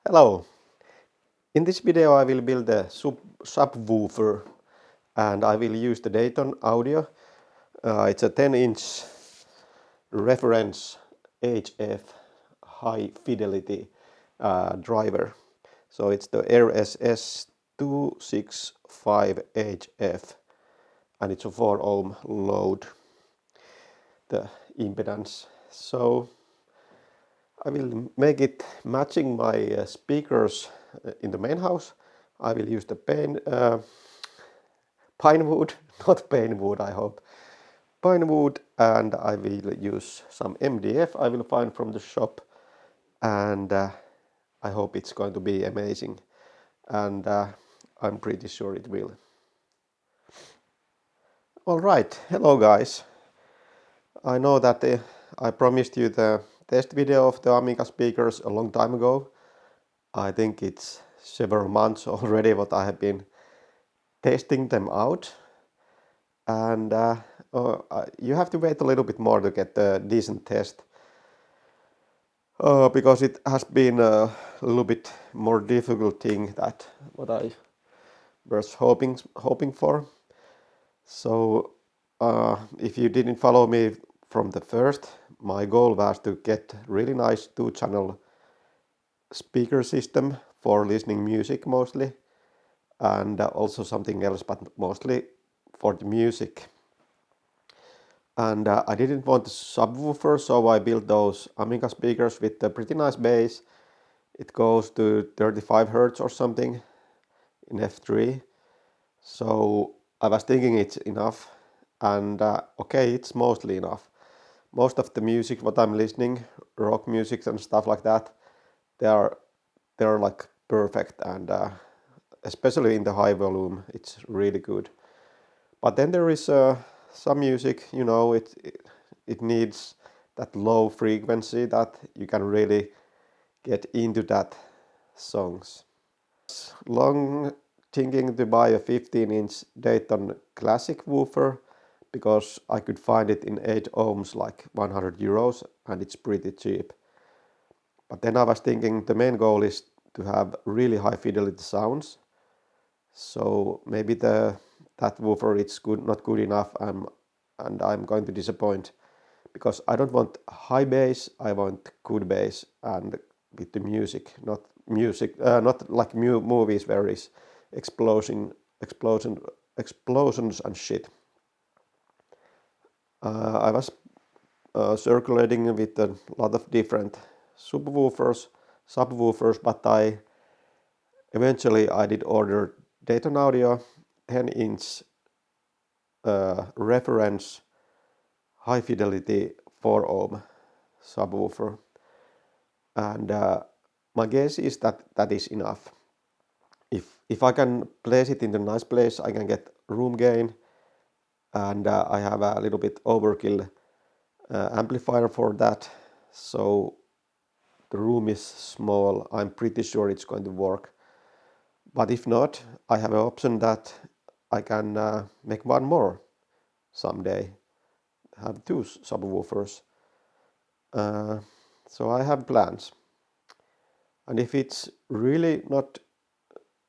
Hello! In this video I will build a subwoofer and I will use the Dayton audio. It's a 10-inch reference HF high fidelity driver. So it's the RSS265HF and it's a 4 ohm load, the impedance. So I will make it matching my speakers in the main house. I will use the pine wood, not pane wood I hope, pine wood, and I will use some MDF I will find from the shop, and I hope it's going to be amazing, and I'm pretty sure it will. Alright, hello guys. I know that I promised you the test video of the Amiga speakers a long time ago. I think it's several months already what I have been testing them out, and you have to wait a little bit more to get a decent test because it has been a little bit more difficult thing than what I was hoping for. So if you didn't follow me from the first, my goal was to get really nice 2-channel speaker system for listening music mostly, and also something else, but mostly for the music. And I didn't want a subwoofer, so I built those Amiga speakers with a pretty nice bass. It goes to 35 Hz or something in F3. So I was thinking it's enough, and okay, it's mostly enough. Most of the music what I'm listening, rock music and stuff like that, they're like perfect, and especially in the high volume, it's really good. But then there is some music, you know, it needs that low frequency that you can really get into that songs. Long thinking to buy a 15-inch Dayton classic woofer because I could find it in 8 ohms like 100 euros and it's pretty cheap. But then I was thinking the main goal is to have really high fidelity sounds. So maybe that woofer is not good enough, and I'm going to disappoint, because I don't want high bass, I want good bass and with the music, not like movies where it's explosions and shit. I was circulating with a lot of different subwoofers, but eventually I did order Dayton Audio 10-inch reference high fidelity 4 ohm subwoofer, and my guess is that is enough. If I can place it in a nice place, I can get room gain, and I have a little bit overkill amplifier for that, so the room is small. I'm pretty sure it's going to work. But if not, I have an option that I can make one more someday, have 2 subwoofers. So I have plans. And if it's really not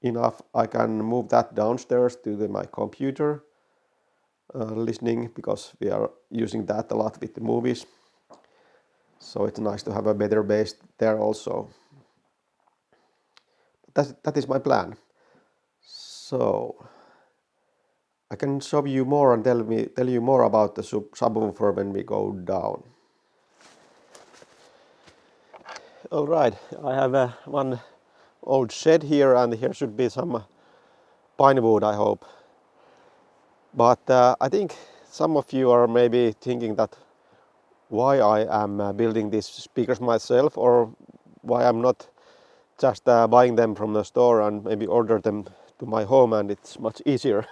enough, I can move that downstairs to my computer listening, because we are using that a lot with the movies. So it's nice to have a better bass there also. That is my plan. So I can show you more and tell you more about the subwoofer when we go down. Alright, I have one old shed here, and here should be some pine wood, I hope. But I think some of you are maybe thinking that why I am building these speakers myself, or why I'm not just buying them from the store and maybe order them to my home, and it's much easier.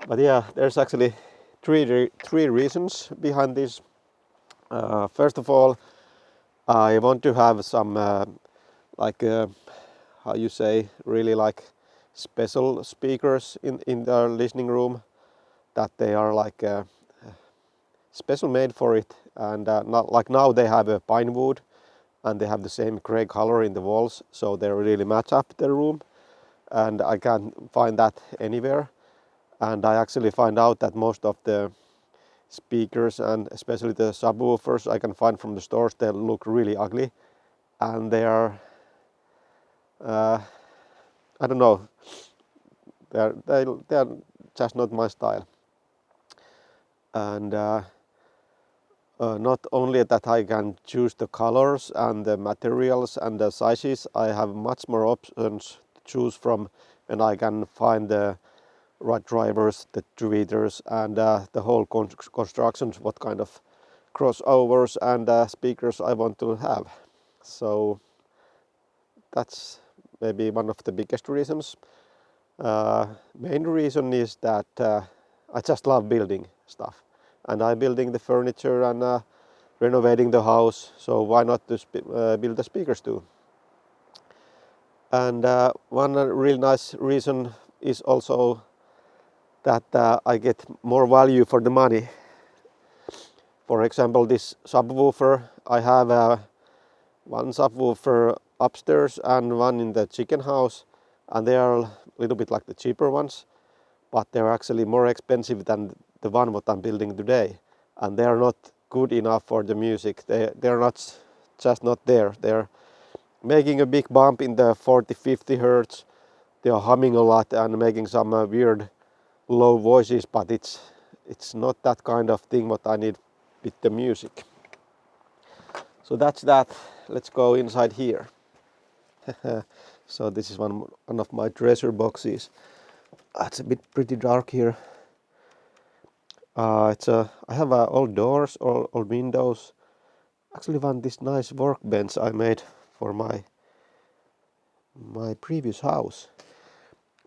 But yeah, there's actually three reasons behind this. First of all, I want to have some how you say, really like special speakers in the listening room, that they are like special made for it, and not like now they have a pine wood, and they have the same gray color in the walls, so they really match up the room, and I can't find that anywhere. And I actually find out that most of the speakers and especially the subwoofers I can find from the stores, they look really ugly, and they are I don't know, they are just not my style. And not only that I can choose the colors and the materials and the sizes, I have much more options to choose from, and I can find the right drivers, the tweeters, and the whole constructions, what kind of crossovers and speakers I want to have. So that's maybe one of the biggest reasons. Main reason is that I just love building stuff, and I'm building the furniture and renovating the house, so why not to build the speakers too. And one really nice reason is also that I get more value for the money. For example, this subwoofer, I have one subwoofer upstairs and one in the chicken house, and they are a little bit like the cheaper ones, but they're actually more expensive than the one what I'm building today, and they are not good enough for the music. They're not just not there. They're making a big bump in the 40-50 hertz. They are humming a lot and making some weird low voices, but it's not that kind of thing what I need with the music. So that's that. Let's go inside here. So this is one of my treasure boxes. It's a bit pretty dark here. I have old doors, old windows. Actually, this nice workbench I made for my previous house.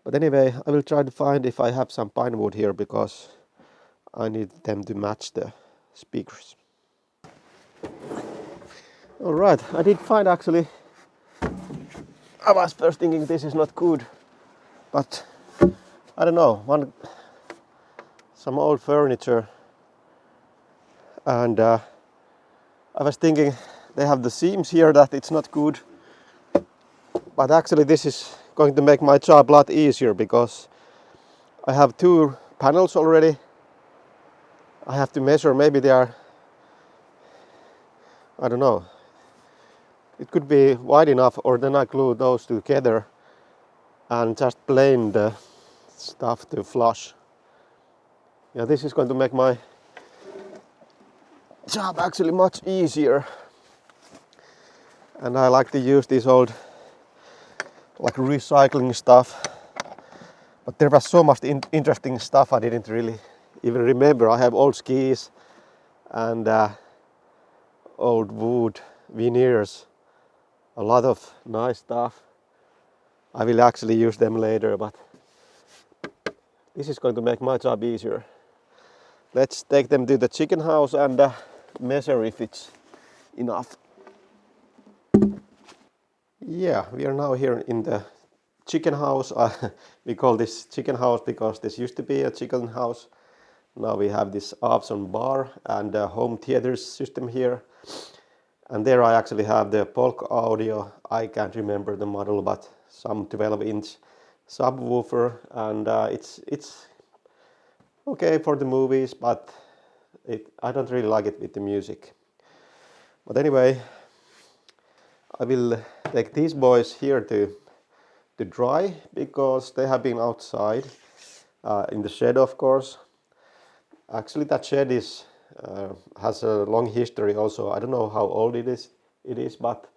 But anyway, I will try to find if I have some pine wood here, because I need them to match the speakers. Alright, I did find actually. I was first thinking this is not good, but I don't know, some old furniture, and I was thinking they have the seams here that it's not good, but actually this is going to make my job a lot easier, because I have two panels already. I have to measure, maybe they are, I don't know, it could be wide enough, or then I glue those together and just plane the stuff to flush. Yeah, this is going to make my job actually much easier. And I like to use this old like recycling stuff, but there was so much interesting stuff I didn't really even remember. I have old skis and old wood veneers, a lot of nice stuff. I will actually use them later, but this is going to make my job easier. Let's take them to the chicken house and measure if it's enough. Yeah, we are now here in the chicken house. We call this chicken house because this used to be a chicken house. Now we have this awesome bar and a home theater system here. And there I actually have the Polk audio. I can't remember the model, but some 12-inch subwoofer, and it's okay for the movies, but I don't really like it with the music. But anyway, I will take these boys here to dry, because they have been outside in the shed, of course. Actually, that shed has a long history also. I don't know how old it is, but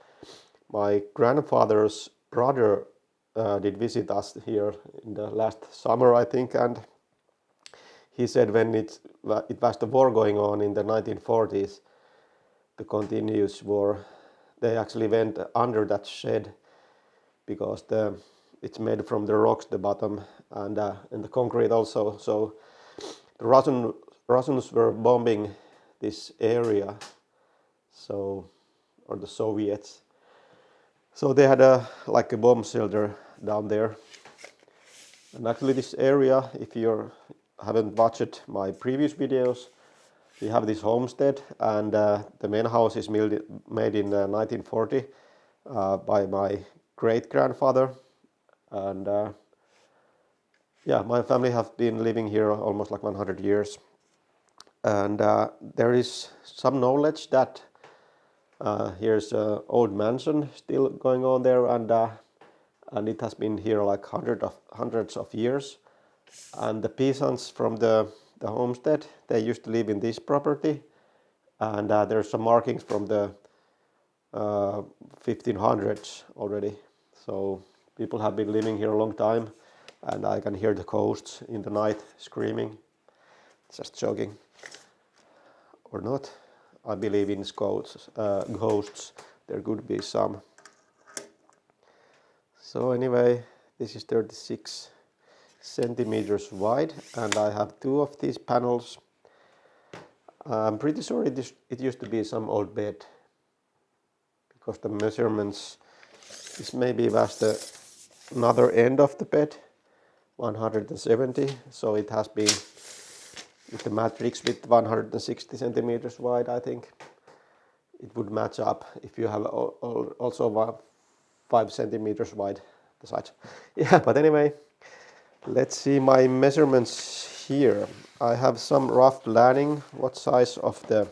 my grandfather's brother did visit us here in the last summer, I think, and he said when it was the war going on in the 1940s, the continuous war, they actually went under that shed, because it's made from the rocks, the bottom, and the concrete also. So the Russians were bombing this area, or the Soviets. So they had like a bomb shelter down there. And actually this area, if you haven't watched my previous videos, we have this homestead, and the main house is made in 1940 by my great-grandfather, and yeah, my family have been living here almost like 100 years, and there is some knowledge that here's an old mansion still going on there, and it has been here like hundreds of years, and the peasants from the homestead, they used to live in this property, and there's some markings from the 1500s already, so people have been living here a long time, and I can hear the ghosts in the night screaming. Just joking, or not. I believe in ghosts. There could be some. So anyway, this is 36 centimeters wide, and I have 2 of these panels. I'm pretty sure it used to be some old bed, because the measurements is maybe was the another end of the bed, 170, so it has been with the matrix with 160 centimeters wide. I think it would match up if you have also 5 centimeters wide the sides. Yeah, but anyway, let's see my measurements here. I have some rough planning what size of the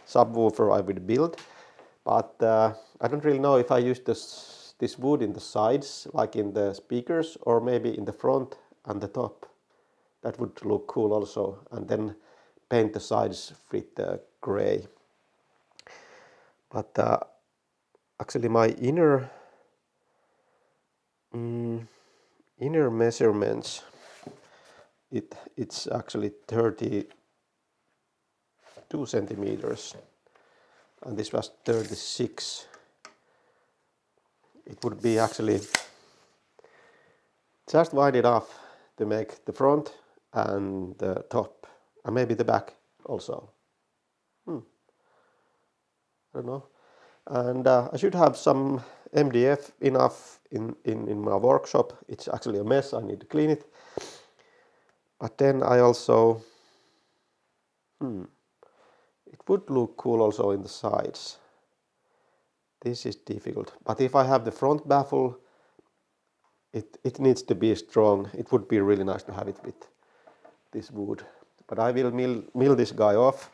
subwoofer I would build, but I don't really know if I use this wood in the sides, like in the speakers, or maybe in the front and the top. That would look cool also, and then paint the sides with the gray. But actually my inner measurements, it's actually 32 centimeters, and this was 36. It would be actually just wide enough to make the front and the top, and maybe the back also. I don't know. And I should have some MDF enough in my workshop. It's actually a mess, I need to clean it. But then I also, it would look cool also in the sides. This is difficult, but if I have the front baffle, it needs to be strong. It would be really nice to have it with this wood, but I will mill this guy off.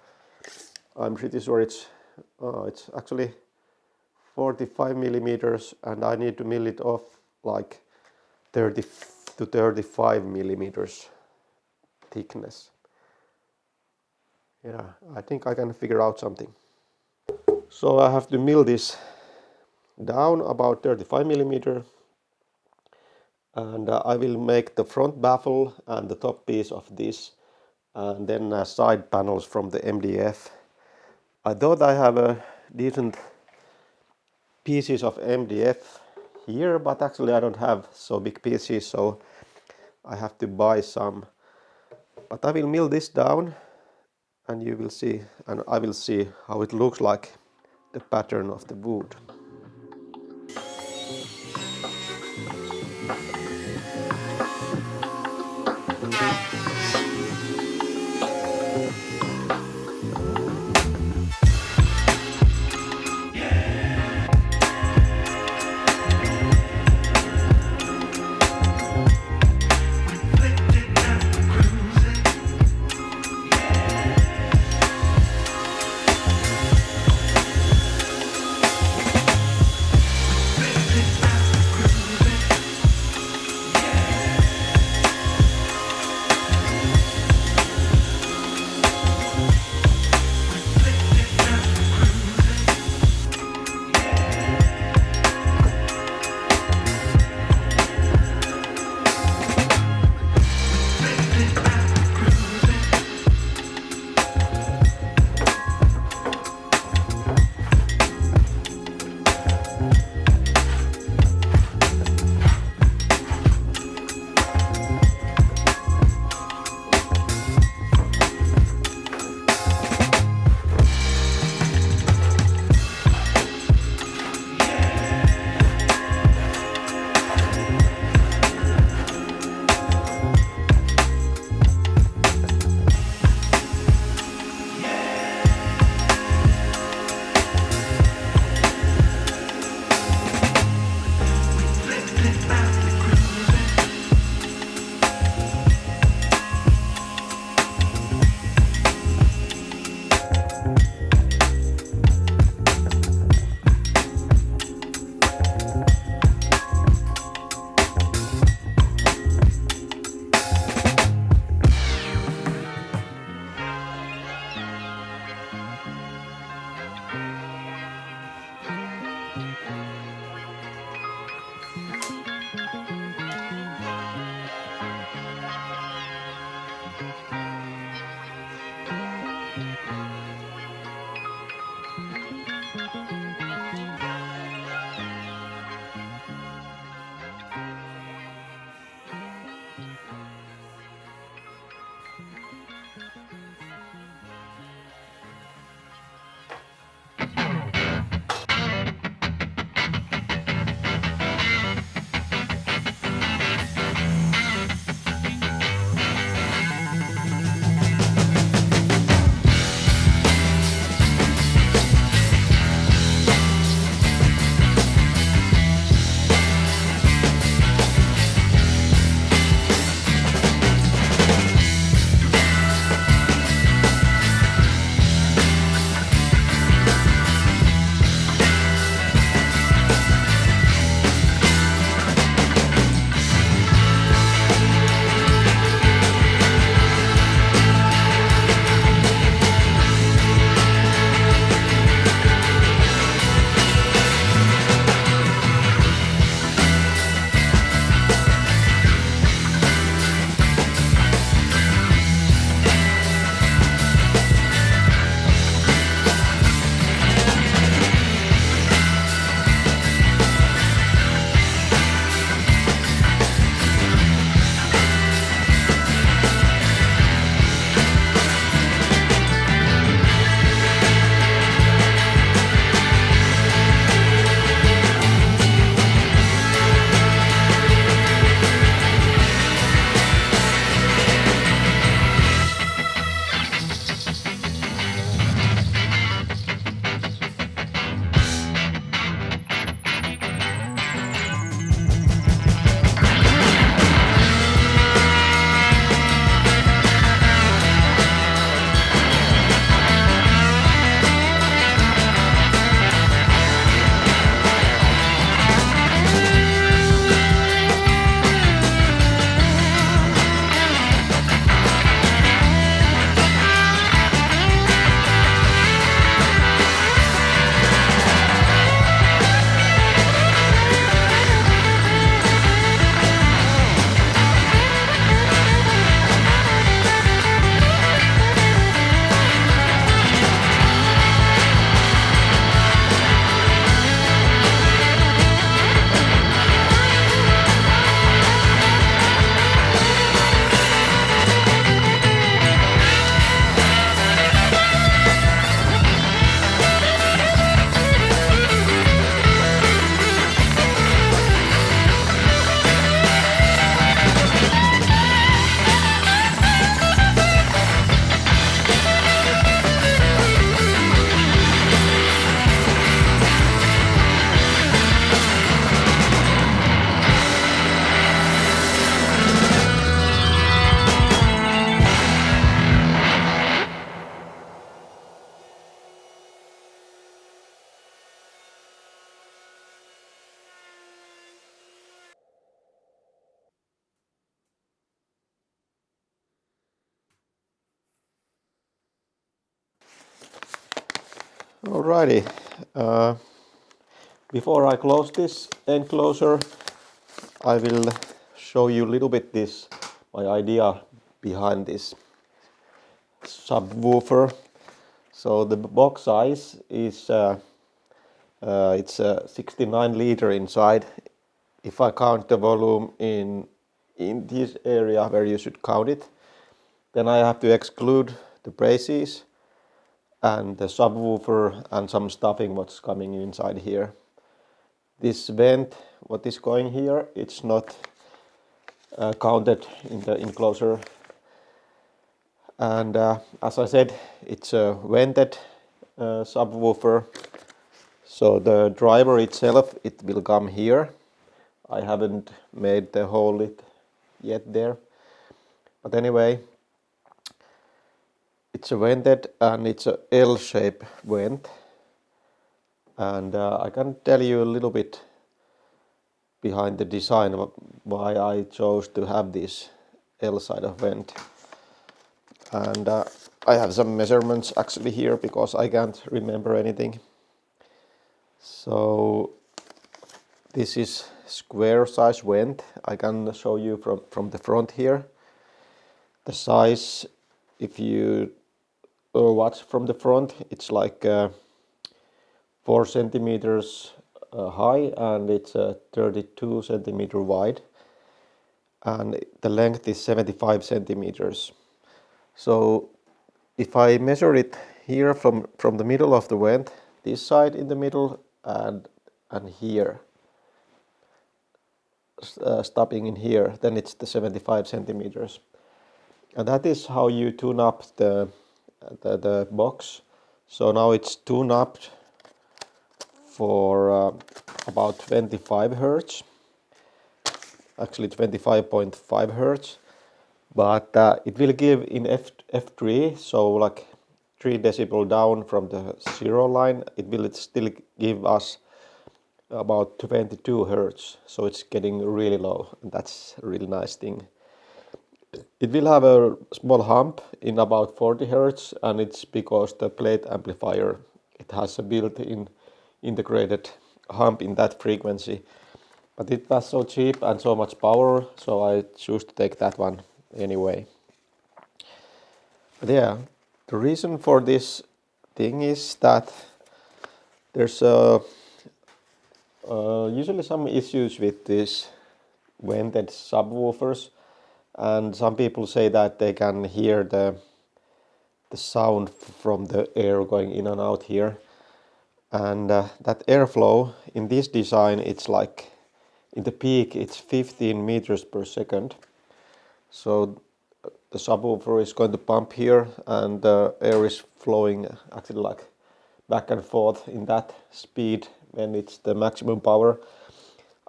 I'm pretty sure it's actually 45 millimeters, and I need to mill it off like 30 to 35 millimeters thickness. Yeah, I think I can figure out something. So I have to mill this down about 35 millimeter, and I will make the front baffle and the top piece of this, and then side panels from the MDF. I thought I have a decent pieces of MDF here, but actually I don't have so big pieces, so I have to buy some. But I will mill this down, and you will see, and I will see how it looks like, the pattern of the wood. Alrighty, before I close this enclosure, I will show you a little bit my idea behind this subwoofer. So the box size is it's 69 liter inside. If I count the volume in this area where you should count it, then I have to exclude the braces and the subwoofer and some stuffing what's coming inside here. This vent, what is going here, it's not counted in the enclosure. And as I said, it's a vented subwoofer. So the driver itself, it will come here. I haven't made the hole yet there. But anyway, it's a vented and it's a L-shaped vent. And I can tell you a little bit behind the design why I chose to have this L side of vent. And I have some measurements actually here because I can't remember anything. So this is square size vent. I can show you from the front here. The size, if you watch from the front, it's like 4 centimeters high, and it's 32 centimeter wide, and the length is 75 centimeters. So if I measure it here from the middle of the vent, this side in the middle, and here, stopping in here, then it's the 75 centimeters. And that is how you tune up the box. So now it's tuned up for about 25 Hertz, actually 25.5 Hertz, but it will give in F3, so like 3 decibel down from the zero line, it will still give us about 22 Hertz, so it's getting really low, and that's a really nice thing. It will have a small hump in about 40 Hertz, and it's because the plate amplifier, it has a built-in integrated hump in that frequency. But it was so cheap and so much power, so I choose to take that one anyway. But yeah, the reason for this thing is that there's usually some issues with these vented subwoofers, and some people say that they can hear the sound from the air going in and out here. And that airflow in this design, it's like in the peak it's 15 meters per second. So the subwoofer is going to pump here, and the air is flowing actually like back and forth in that speed when it's the maximum power.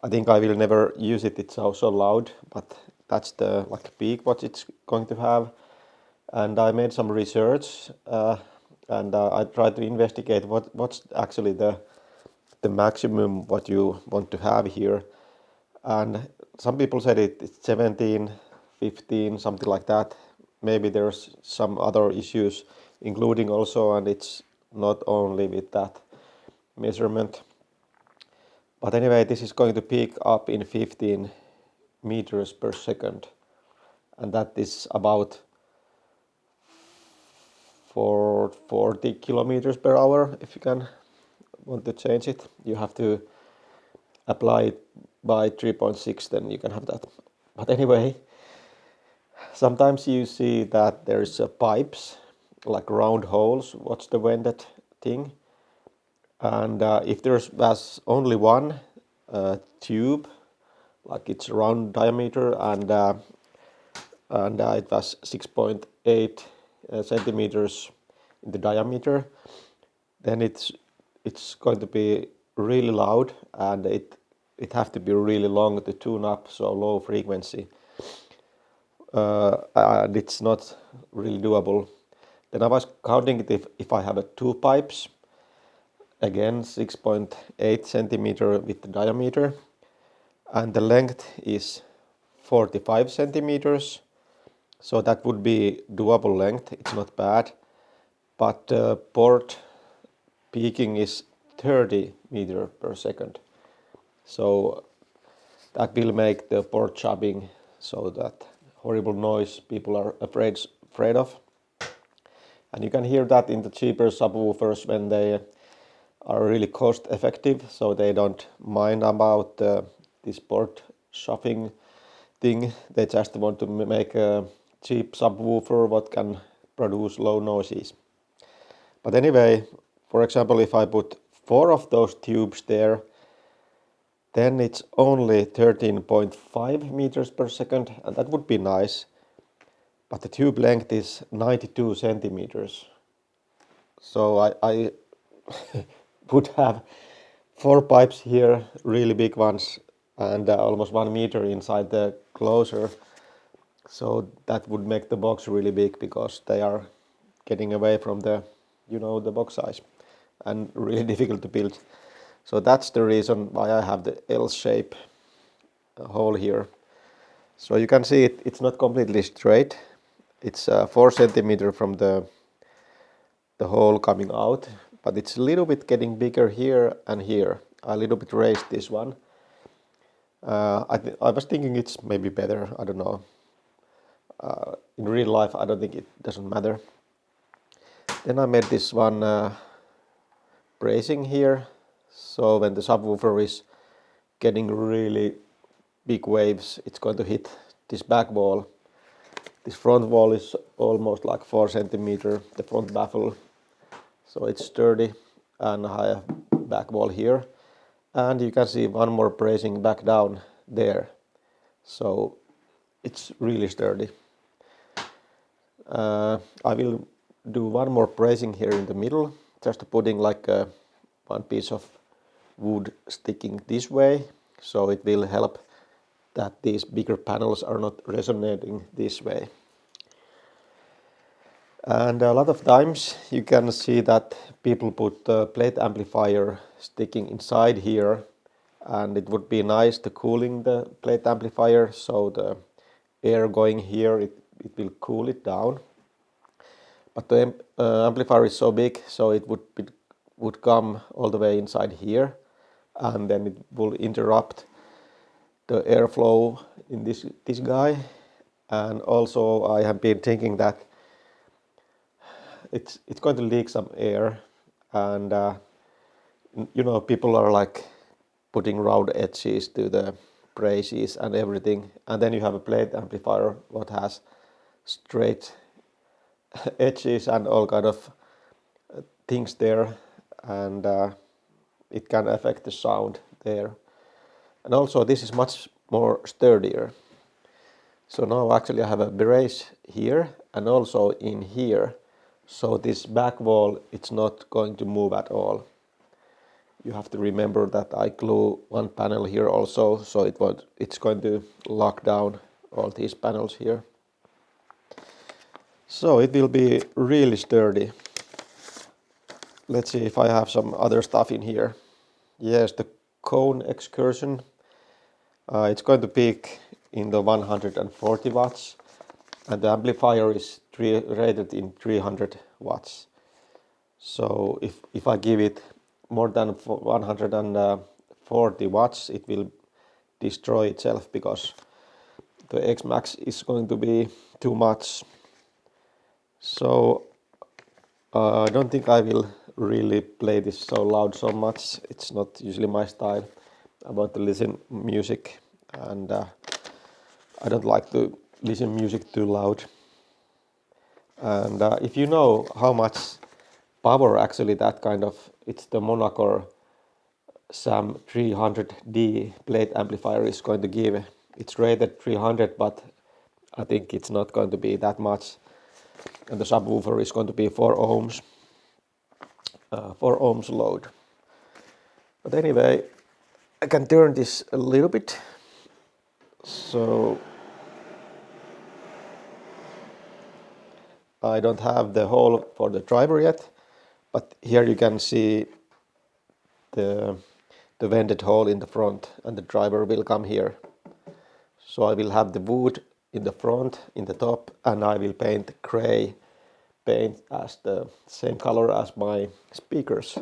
I think I will never use it, it's so loud, but that's the like peak what it's going to have. And I made some research, and I tried to investigate what's actually the maximum what you want to have here. And some people said it's 17, 15, something like that. Maybe there's some other issues including also, and it's not only with that measurement. But anyway, this is going to peak up in 15 meters per second, and that is about 40 kilometers per hour. If you can want to change it, you have to apply it by 3.6, then you can have that. But anyway, sometimes you see that there's pipes, like round holes, what's the vented thing, and if was only one tube, like it's round diameter, and it was 6.8 centimeters in the diameter, then it's going to be really loud, and it have to be really long to tune up so low frequency, and it's not really doable. Then I was counting it if I have 2 pipes, again 6.8 centimeter with the diameter, and the length is 45 centimeters, so that would be doable length, it's not bad. But port peaking is 30 meters per second, so that will make the port chubbing, so that horrible noise people are afraid of. And you can hear that in the cheaper subwoofers when they are really cost effective, so they don't mind about this port shuffling thing. They just want to make a cheap subwoofer what can produce low noises. But anyway, for example, if I put 4 of those tubes there, then it's only 13.5 meters per second, and that would be nice. But the tube length is 92 centimeters. So I would have 4 pipes here, really big ones, and almost 1 meter inside the closure. So that would make the box really big, because they are getting away from the the box size, and really difficult to build. So that's the reason why I have the L shape hole here. So you can see it's not completely straight. It's 4 centimeter from the hole coming out, but it's a little bit getting bigger here and here. I a little bit raised this one, I was thinking it's maybe better, I don't know. In real life, I don't think it doesn't matter. Then I made this one bracing here, so when the subwoofer is getting really big waves, it's going to hit this back wall. This front wall is almost like 4 centimeter, the front baffle, so it's sturdy, and I have back wall here, and you can see one more bracing back down there, so it's really sturdy. I will do one more bracing here in the middle, just putting like one piece of wood sticking this way, so it will help that these bigger panels are not resonating this way. And a lot of times you can see that people put the plate amplifier sticking inside here, and it would be nice to cooling the plate amplifier, so the air going here, it will cool it down. But the amplifier is so big, so it would come all the way inside here, and then it will interrupt the airflow in this guy. And also I have been thinking that it's going to leak some air, and you know, people are like putting round edges to the braces and everything, and then you have a plate amplifier what has straight edges and all kind of things there, and it can affect the sound there. And also this is much more sturdier. So now actually I have a brace here and also in here, so this back wall, it's not going to move at all. You have to remember that I glue one panel here also, so it's going to lock down all these panels here. So it will be really sturdy. Let's see if I have some other stuff in here. Yes, the cone excursion. It's going to peak in the 140 watts, and the amplifier is rated in 300 watts. So if I give it more than 140 watts, it will destroy itself, because the X max is going to be too much. So I don't think I will really play this so loud so much. It's not usually my style. I want to listen music, and I don't like to listen music too loud. And if you know how much power actually that kind of, it's the Monaco SAM 300D plate amplifier is going to give. It's rated 300, but I think it's not going to be that much. And the subwoofer is going to be 4 ohms. 4 ohms load. But anyway, I can turn this a little bit. So I don't have the hole for the driver yet, but here you can see the vented hole in the front, and the driver will come here. So I will have the wood in the front, in the top, and I will paint gray paint as the same color as my speakers.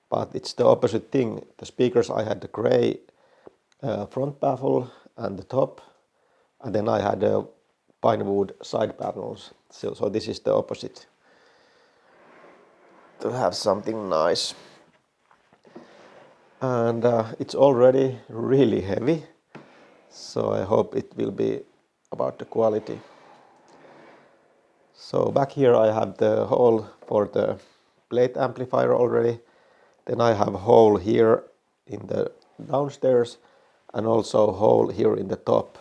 But it's the opposite thing. The speakers, I had the gray front baffle and the top, and then I had pine wood side panels. So this is the opposite, to have something nice. And it's already really heavy, so I hope it will be about the quality. So back here I have the hole for the plate amplifier already. Then I have a hole here in the downstairs, and also a hole here in the top.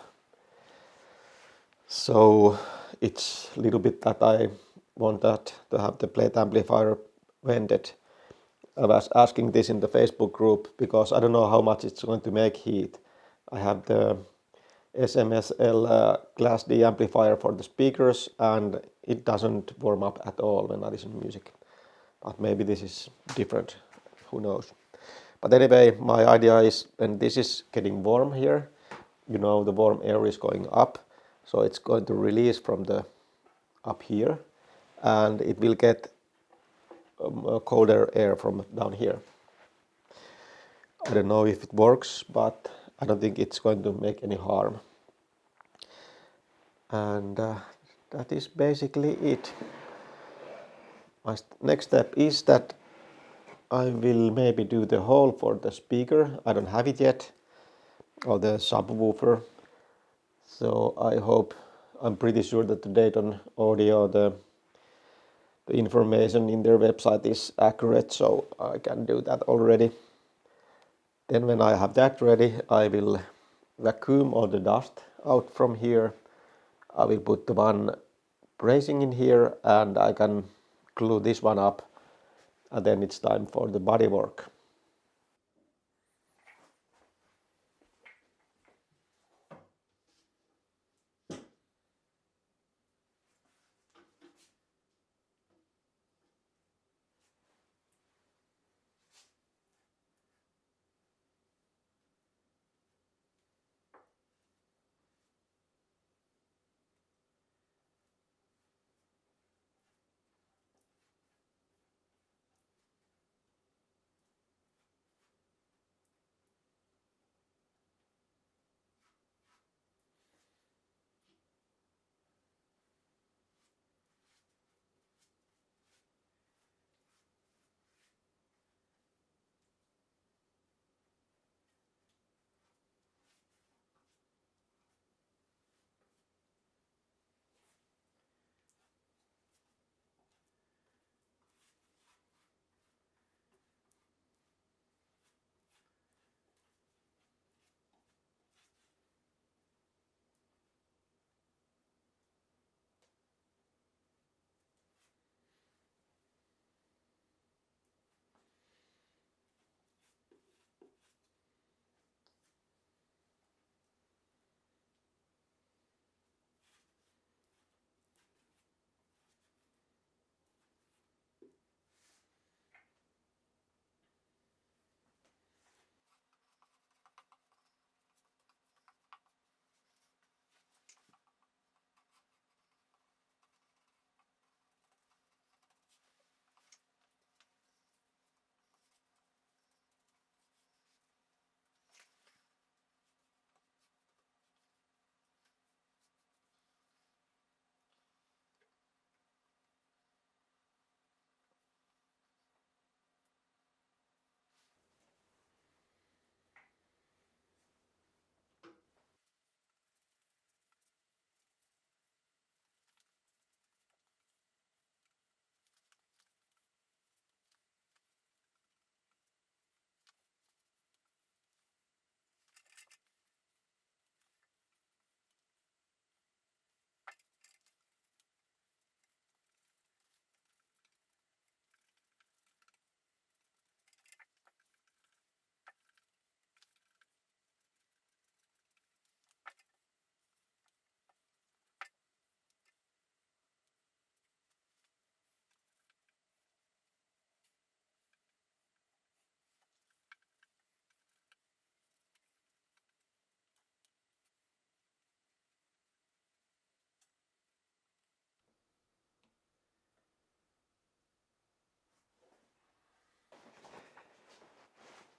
So it's a little bit that I want that to have the plate amplifier vented. I was asking this in the Facebook group because I don't know how much it's going to make heat. I have the SMSL Class D amplifier for the speakers, and it doesn't warm up at all when I listen to music. But maybe this is different, who knows. But anyway, my idea is when this is getting warm here, you know, the warm air is going up, so it's going to release from the up here, and it will get colder air from down here. I don't know if it works, but I don't think it's going to make any harm. And that is basically it. My next step is that I will maybe do the hole for the speaker. I don't have it yet, or the subwoofer. So I hope, I'm pretty sure that the Dayton audio, the information in their website is accurate, so I can do that already. Then when I have that ready, I will vacuum all the dust out from here. I will put the one bracing in here and I can glue this one up, and then it's time for the body work.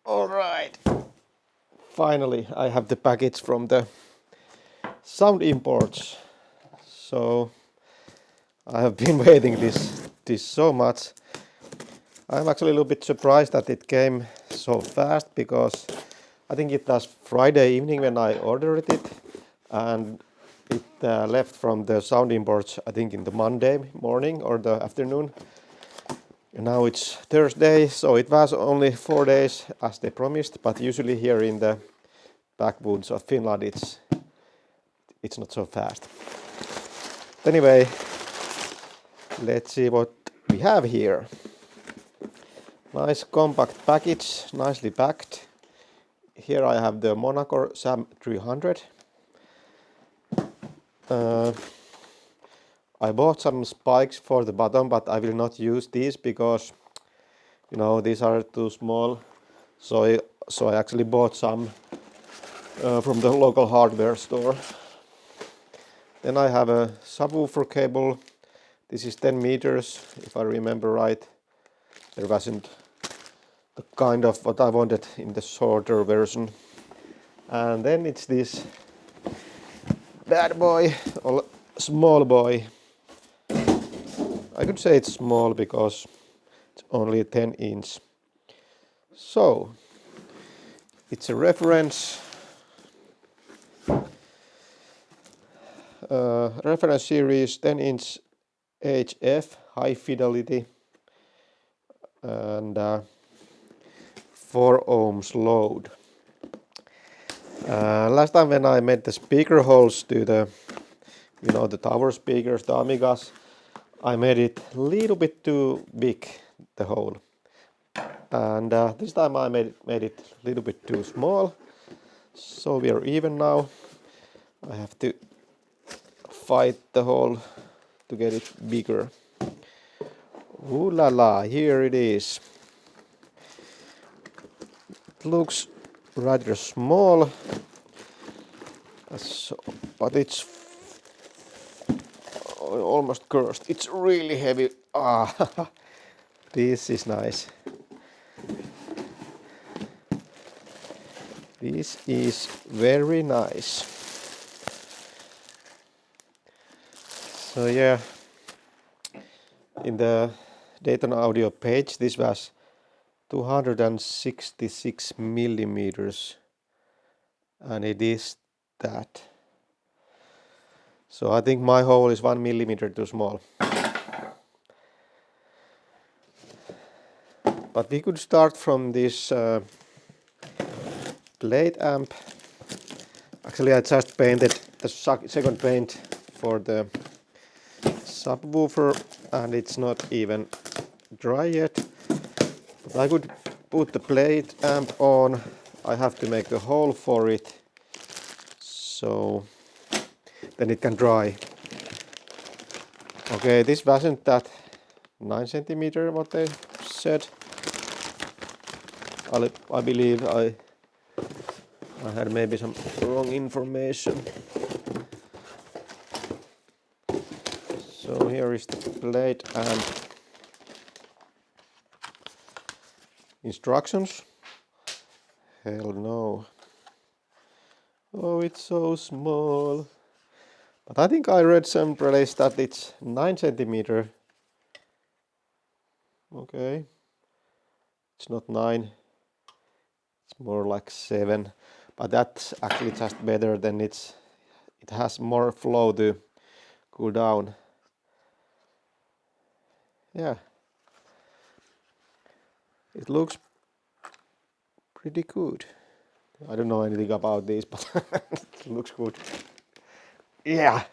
All right. Finally, I have the package from the sound imports. So I have been waiting this so much. I'm actually a little bit surprised that it came so fast, because I think it was Friday evening when I ordered it, and it left from the sound imports I think in the Monday morning or the afternoon. And now it's Thursday, so it was only 4 days as they promised, but usually here in the backwoods of Finland it's not so fast. Anyway, let's see what we have here. Nice compact package, nicely packed. Here I have the Monaco SAM 300. I bought some spikes for the bottom, but I will not use these because, you know, these are too small. So I actually bought some from the local hardware store. Then I have a subwoofer cable. This is 10 meters, if I remember right. There wasn't the kind of what I wanted in the shorter version. And then it's this bad boy, or small boy. I could say it's small because it's only 10 inch. So it's a reference series 10 inch HF, high fidelity, and 4 ohms load. Last time when I made the speaker holes to the, the tower speakers, the Amigas, I made it a little bit too big, the hole. And this time I made it a little bit too small. So we are even now. I have to fight the hole to get it bigger. Ooh la la, here it is. It looks rather small, but it's almost cursed. It's really heavy. This is nice. This is very nice. So yeah, in the Dayton audio page, this was 266 millimeters, and it is that. So I think my hole is 1 millimeter too small. But we could start from this plate amp. Actually, I just painted the second paint for the subwoofer, and it's not even dry yet. But I could put the plate amp on. I have to make the hole for it, so then it can dry. Okay, this wasn't that 9 centimeter what they said. I believe I had maybe some wrong information. So here is the plate and instructions. Hell no. Oh, it's so small. But I think I read some place that it's 9 centimeter. Okay. It's not 9. It's more like 7. But that's actually just better than it has more flow to cool down. Yeah. It looks pretty good. I don't know anything about this, but it looks good. Yeah.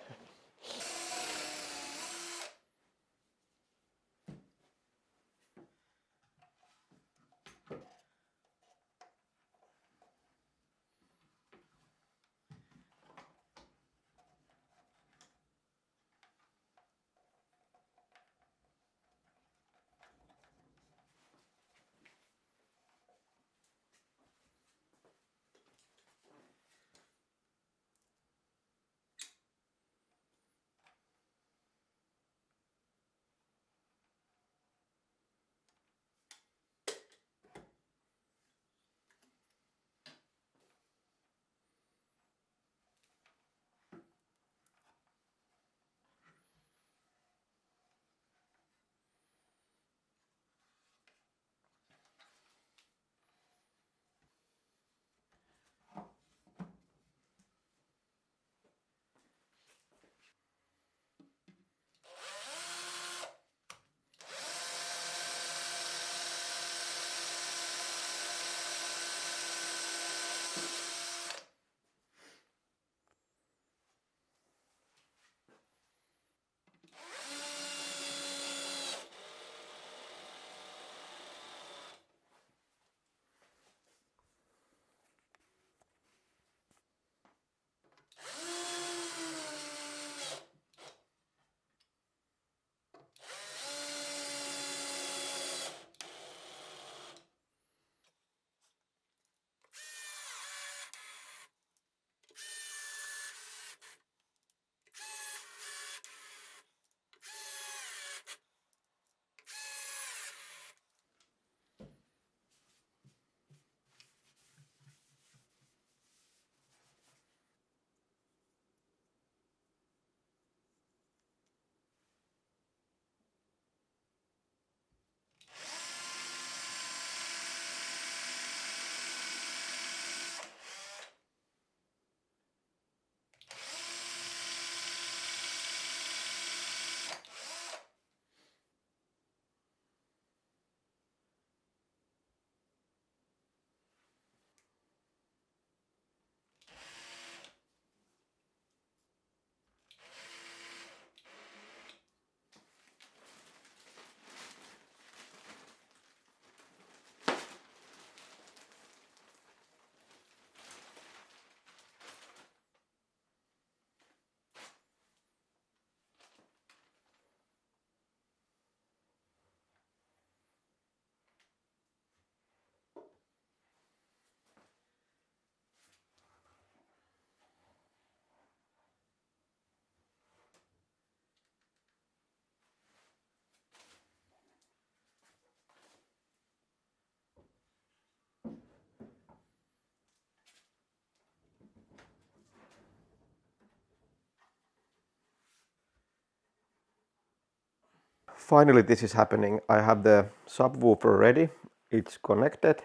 finally this is happening. I have the subwoofer ready, it's connected,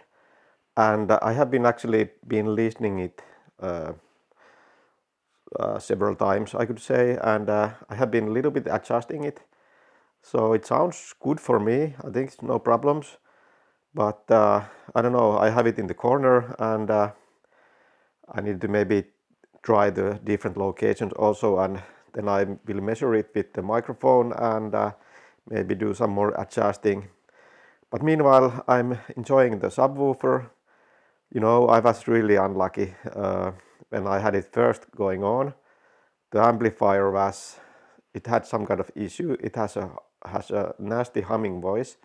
and I have actually been listening it several times, I could say, and I have been a little bit adjusting it. So it sounds good for me, I think it's no problems, but I don't know, I have it in the corner, and I need to maybe try the different locations also, and then I will measure it with the microphone and maybe do some more adjusting. But meanwhile, I'm enjoying the subwoofer. You know, I was really unlucky when I had it first going on. The amplifier it had some kind of issue. It has a nasty humming voice,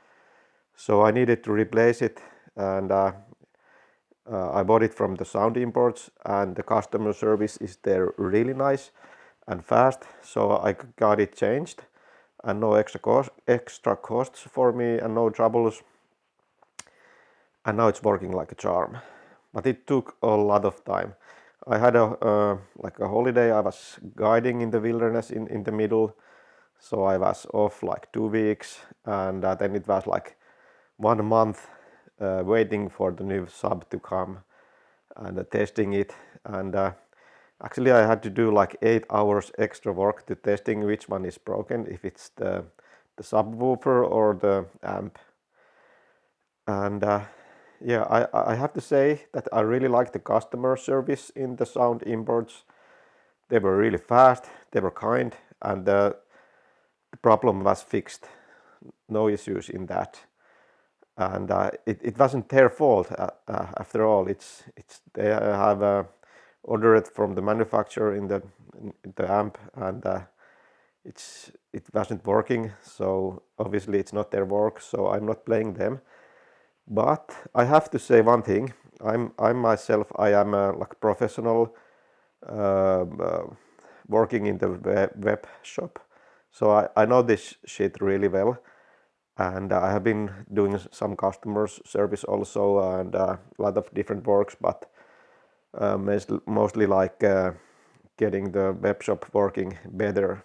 so I needed to replace it, and I bought it from the Sound Imports, and the customer service is there really nice and fast, so I got it changed, and no extra costs for me and no troubles, and now it's working like a charm. But it took a lot of time. I had like a holiday. I was guiding in the wilderness in the middle, so I was off like 2 weeks, and then it was like 1 month waiting for the new sub to come and testing it, and actually I had to do like 8 hours extra work to testing which one is broken, if it's the subwoofer or the amp. And yeah, I have to say that I really like the customer service in the Sound Imports. They were really fast, they were kind, and the problem was fixed. No issues in that. And it wasn't their fault after all. It's they have ordered it from the manufacturer in the amp, and it wasn't working. So obviously it's not their work. So I'm not blaming them. But I have to say one thing. I myself am a like professional working in the web shop. So I know this shit really well. And I have been doing some customer service also, and a lot of different works, but mostly like getting the web shop working better.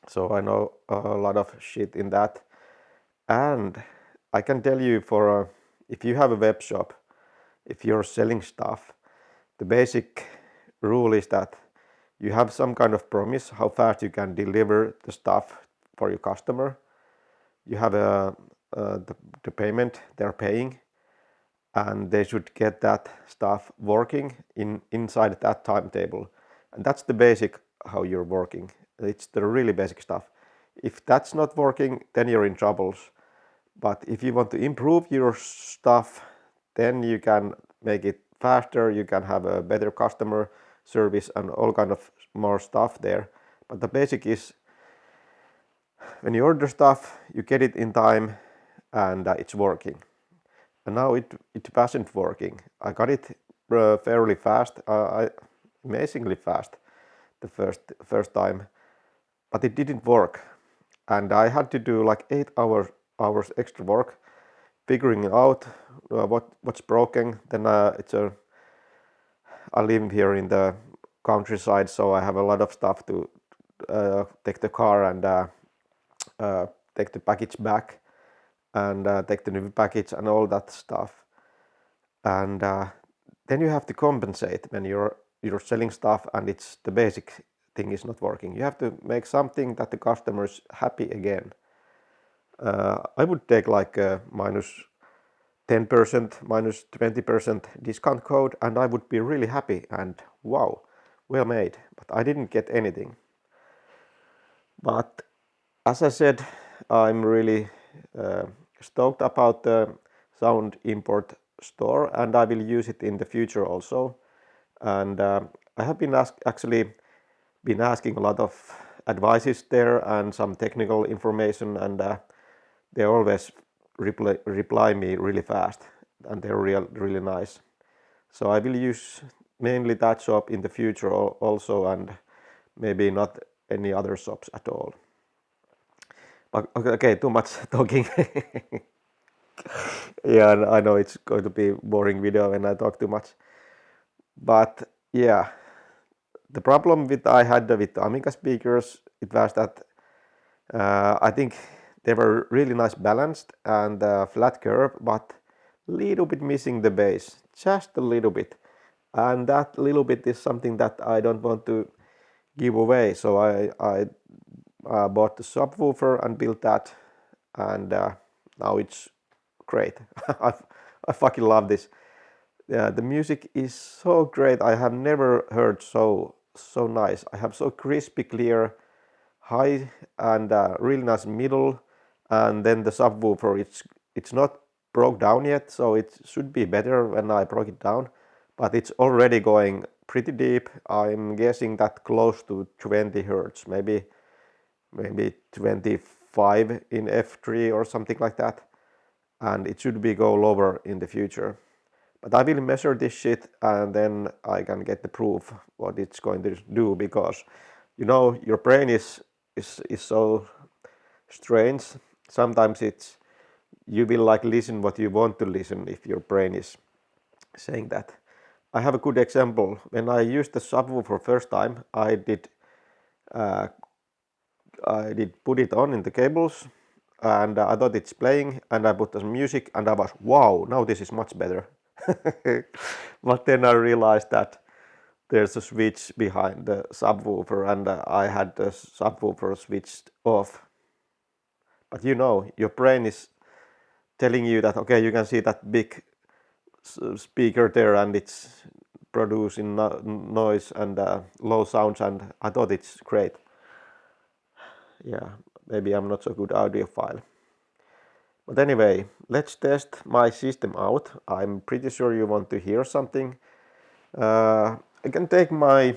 So I know a lot of shit in that. And I can tell you, if you have a web shop, if you're selling stuff, the basic rule is that you have some kind of promise how fast you can deliver the stuff for your customer. You have the payment they're paying, and they should get that stuff working inside that timetable. And that's the basic how you're working. It's the really basic stuff. If that's not working, then you're in troubles. But if you want to improve your stuff, then you can make it faster, you can have a better customer service and all kind of more stuff there. But the basic is, when you order stuff, you get it in time, and it's working. And now it wasn't working. I got it fairly fast, amazingly fast the first time, but it didn't work, and I had to do like 8 hours extra work figuring out what's broken. Then I live here in the countryside, so I have a lot of stuff to take the car and take the package back, and take the new package and all that stuff. And then you have to compensate when you're selling stuff and it's the basic thing is not working. You have to make something that the customer is happy again. I would take like a minus 10%, minus 20% discount code, and I would be really happy and wow, well made. But I didn't get anything. But as I said, I'm really stoked about the Sound Import store, and I will use it in the future also. And I have been actually been asking a lot of advices there and some technical information, and they always reply me really fast, and they're really nice. So I will use mainly that shop in the future also, and maybe not any other shops at all. But okay, too much talking. Yeah, I know it's going to be a boring video when I talk too much. But yeah, the problem I had with the Amiga speakers, it was that I think they were really nice balanced and flat curve, but little bit missing the bass, just a little bit. And that little bit is something that I don't want to give away. So I bought the subwoofer and built that, and now it's great. I fucking love this. Yeah, the music is so great. I have never heard so nice. I have so crispy, clear, high, and really nice middle, and then the subwoofer. It's not broke down yet, so it should be better when I broke it down. But it's already going pretty deep. I'm guessing that close to 20 hertz, maybe 25 in F3 or something like that. And it should be go lower in the future. But I will measure this shit and then I can get the proof what it's going to do, because you know your brain is so strange. Sometimes it's you will like listen what you want to listen if your brain is saying that. I have a good example. When I used the subwoofer first time, I did put it on in the cables, and I thought it's playing, and I put some music, and I was, wow, now this is much better. But then I realized that there's a switch behind the subwoofer, and I had the subwoofer switched off. But you know, your brain is telling you that, okay, you can see that big speaker there, and it's producing noise and low sounds, and I thought it's great. Yeah, maybe I'm not so good audiophile. But anyway, let's test my system out. I'm pretty sure you want to hear something. I can take my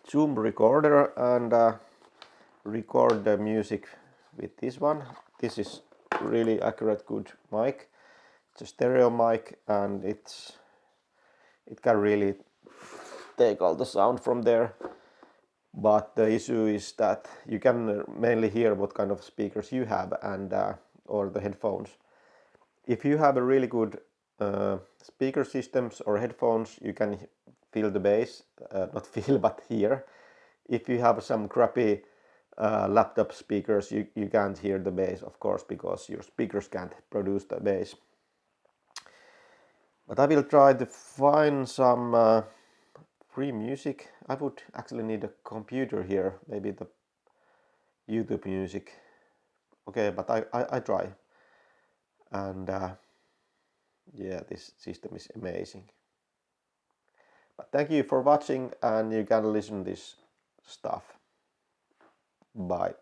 Zoom recorder and record the music with this one. This is really accurate, good mic. It's a stereo mic, and it can really take all the sound from there. But the issue is that you can mainly hear what kind of speakers you have, and or the headphones. If you have a really good speaker systems or headphones, you can feel the bass, not feel but hear. If you have some crappy laptop speakers, you can't hear the bass, of course, because your speakers can't produce the bass. But I will try to find some free music. I would actually need a computer here, maybe the YouTube music. Okay, but I try. And yeah, this system is amazing. But thank you for watching, and you can listen this stuff. Bye.